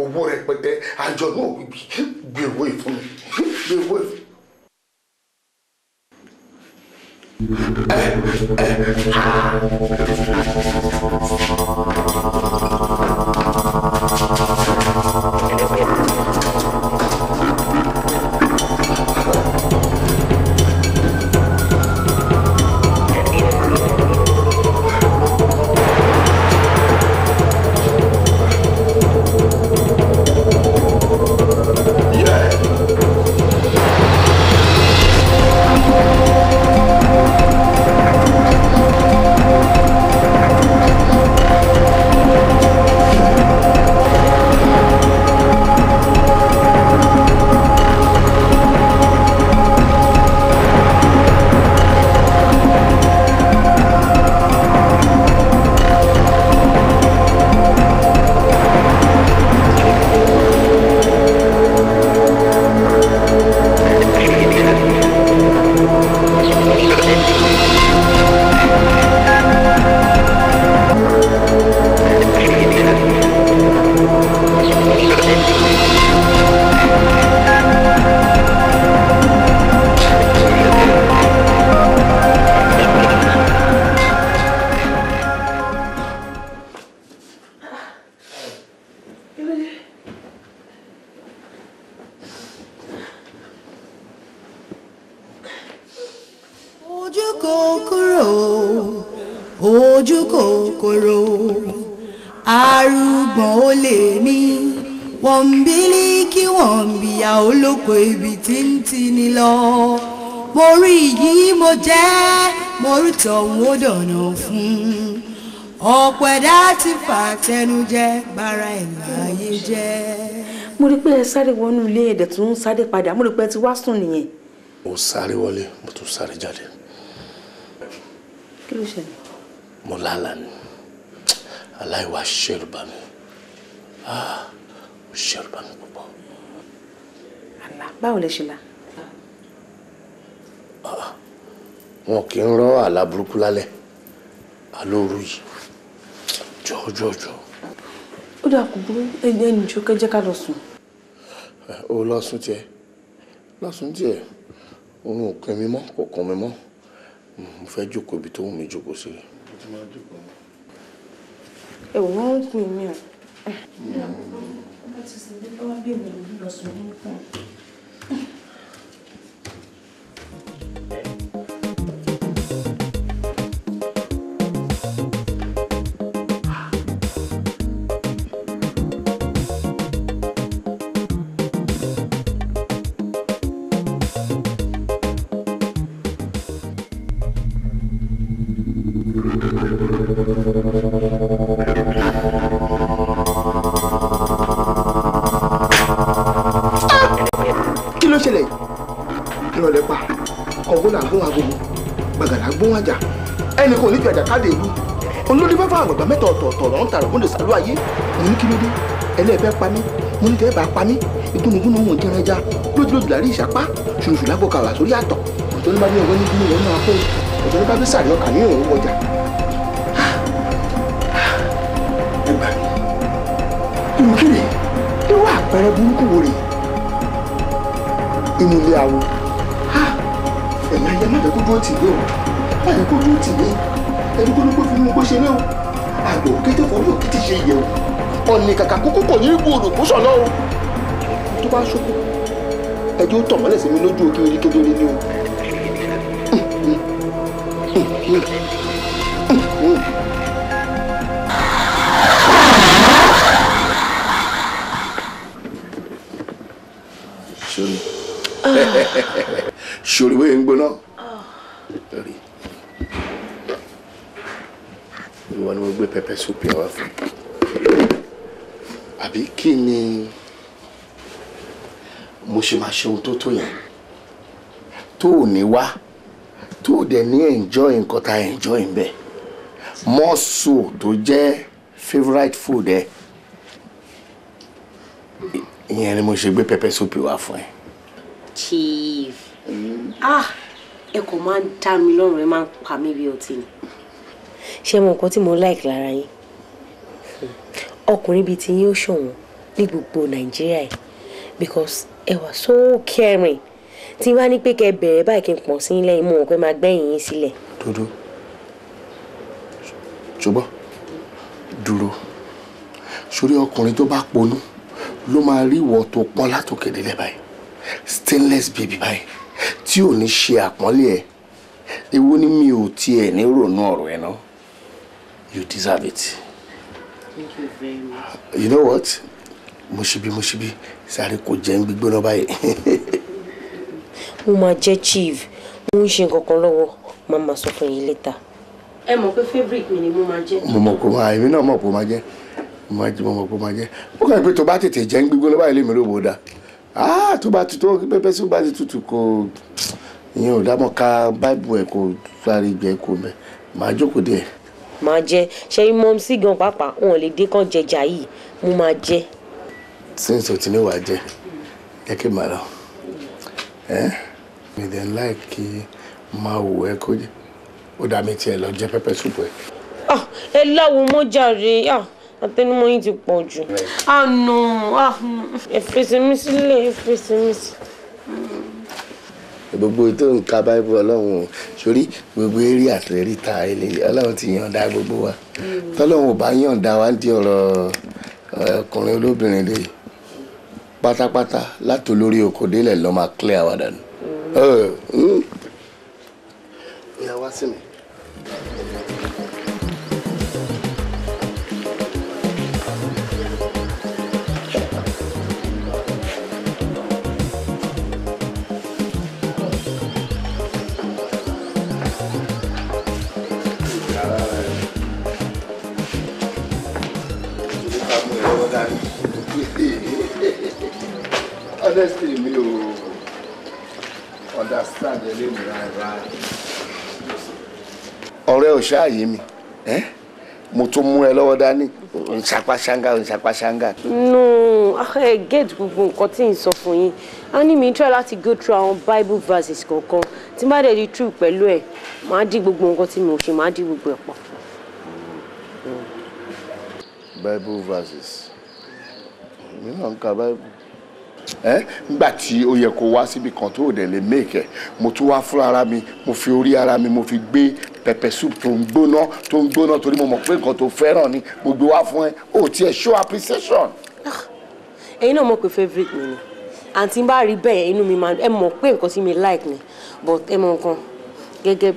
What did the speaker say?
owó rẹpẹtẹ àjọ náà gbé owó ìfún mi gbé owó ìfún. tọ̀hún ó dọ̀nà fún ọ̀pọ̀ ẹ̀dá ti fà tẹnujẹ bara ẹ̀ láyé jẹ́. mo rí pé ẹ sáré wọnú ilé ẹ̀dẹ̀ tó ń sáré padà mo rí pé ẹ ti wá sùn nìyẹn. mo sáré wọlé mo tún sáré jáde. kí ló ṣẹlẹ̀. mo lálàá ni aláìwá ṣẹ̀rù bà mí ó ṣẹ̀rù bà mí púpọ̀. àlá báwo lẹ ṣe là. wọn kì í rán àlá burúkú lálẹ́ alóoru yìí jọjọjọ. ó dà kó burú ẹni jó kẹjẹ ká lọ sùn. ó lọ sùn tiẹ̀ òun ò kàn mí mọ́ kò kàn mí mọ́ mo fẹ́ jókòó ibi tó wù mí jókòó sí. ẹ wò wọ́n ń pè mí o. kí ló ṣẹlẹ̀ ìrọ̀lẹ́ pa kọ̀ǹgọ́là gbóhùn agogo gbàgàdà gbóhùn àjà ẹnì kan ò ní fi àjà káàdì ìlú olódé fẹ́fẹ́ àgbàgbà mẹ́ta ọ̀tọ̀ọ̀tọ̀ lọ́n tààrà fún ìsàlú ayé mo ní kí ló dé ẹlẹ́ẹ̀fẹ́ pa mí mo ní tẹ́ bá pa mí ìgúnnugúnnu mò ń jẹran ẹja lójúlójú lárí ìṣàpá ṣùṣù lágbo kàwà sórí àtọ̀ ọ̀tọ̀ ní bá ní ọgbẹ́ ní kí ló máa kó ọ̀tọ̀ ní bá fi sàrí ọkà ní òun wọjà. ẹ gbà mí ìmùkíni irú àpẹẹrẹ burúkú wo rèé inú ilé awo ẹ̀yà ayé má jẹ́ kó dúró tì mí o má jẹ́ kó dúró tì mí ẹni kó ló pé fún mi bó ṣe ní o àgbò kété forí òkìtì ṣe yẹ o ọ̀nì kàkà kókó kò ní ibú odò kó sọ̀nà o tó bá ṣokò ẹjọ́ tọ̀ mọ́lẹ̀ sí mi lójú òkèèrè kedere ni o. sori wo ń gbóná lórí ìwọ ni mo gbé pẹpẹ súpì wá fún àbí kí ni mo ṣe máa ṣe ohun tó tó yẹn tó ò ní wá tó ò dẹ̀ ní enjoy nǹkan tá enjoy ń bẹ̀ mọ́sù tó jẹ́ favourite food ẹ ìyẹn ni mo ṣe gbé pẹpẹ súpì wá fún ẹ. Chief ẹ kò máa ń dá mi lọ́rùn ẹ máa ń pa mí bí ọtí ni ṣé mo nǹkan tí mo like lára yín ọkùnrin bíi ti yín ó ṣọ̀wọ́n ní gbogbo Nàìjíríà yìí because ẹ wà so caring tí wàá ní pé kẹ́ bẹ̀rẹ̀ báyìí kí n pọ̀ sí ilé ìmú wọn pé máa gbẹ̀yìn yín sílẹ̀. Dúró ṣùgbọ́n dúró sórí ọkùnrin tó bá ponú ló máa rí ìwọ tó pọ́n látòkè délẹ̀ báyìí stainless baby báyìí tí ò ní ṣe àpọ́nlé ẹ̀ ewu ni mi ò tiẹ̀ ní ronú ọ̀rọ̀ ẹ̀ náà you deserve it. Thank you very much. You know what? mo ṣe bí sáré kò jẹ́ ń gbígbóná báyìí. mo máa jẹ́ chief mo ń ṣe nǹkan kan lọ́wọ́ máa máa sọ fún yín later. ẹ mọ̀ pé favourite mi ni mo máa jẹ́. mo mọ̀ pé èmi náà mọ̀ pé ó máa jẹ́ mo mọ̀ pé ó máa jẹ́ ó kàn pé tó bá tètè jẹ́ ń gbígbóná báyìí lèmi ló bò dá tó bá ti tó pẹ́pẹ́ sí bá ti tutù kò ìyẹn ò dámọ̀ ká báìbù ẹ̀ kò sáré jẹ́ kó mẹ́ màá jókòó díẹ̀. máa jẹ ṣe mọ́ sí gan pàápàá wọn ò lè dé kán jẹjà yìí mo máa jẹ. since o ti ní wàá jẹ jẹ́ kí màá lọ mi dẹ̀ ń láì kí máa wò ẹ́ kó jẹ́ ó dá mi tiẹ̀ lọ jẹ pẹ́pẹ́ súpù ẹ̀. ẹ láwo mọ́ jàre àtẹnumọ́ yín ti pọ̀ jù. ẹ fèsì mi sílẹ̀ ẹ fèsì mi sílẹ̀. gbogbo ètò nǹkan báíbù ọlọ́run sórí gbogbo eré àtẹ̀rí ta ilé ọlọ́run ti yànda gbogbo wa tọ́lọ́run ò bá yànda wa ń di ọ̀rọ̀ ọkùnrin olóbìnrin lè pátápátá láti olórí oko délẹ̀ lọ́ máa clear wa dànù. ìyá wá sí mi. Honestly, me understand the name right. Ọ̀rẹ́ ò ṣáàyè mi, mo tún mú ẹ lọ́wọ́ dání, ṣàpáṣángá. No, I get gbogbo nǹkan tí n sọ fún yín. A ní mi try láti go through àwọn Bible verses kọ̀ọ̀kan. Tí n bá dẹ̀ di true pẹ̀lú ẹ̀, màá dí gbogbo nǹkan tí mo ṣe, màá dí gbogbo ẹ̀ pọ̀. Bible verses. Mi náà ń ka Bible. Nígbà tí ó yẹ kó wá síbi kan tó dẹ̀ lè make ẹ̀ mo tún wá fún ara mi mo fi orí ara mi mo fi gbé pepper soup tó ń gbóná torí mo mọ̀ pé nǹkan tó fẹ́ràn ni mo gbé wá fún ẹ ó tiẹ̀ show appreciation. ẹ̀yin náà mọ̀ pé favourite mi ni àǹtí bá rí bẹ́ẹ̀ inú mi máa ẹ mọ̀ pé nǹkan tí mi like ni but ẹ mọ̀ nǹkan gẹ́gẹ́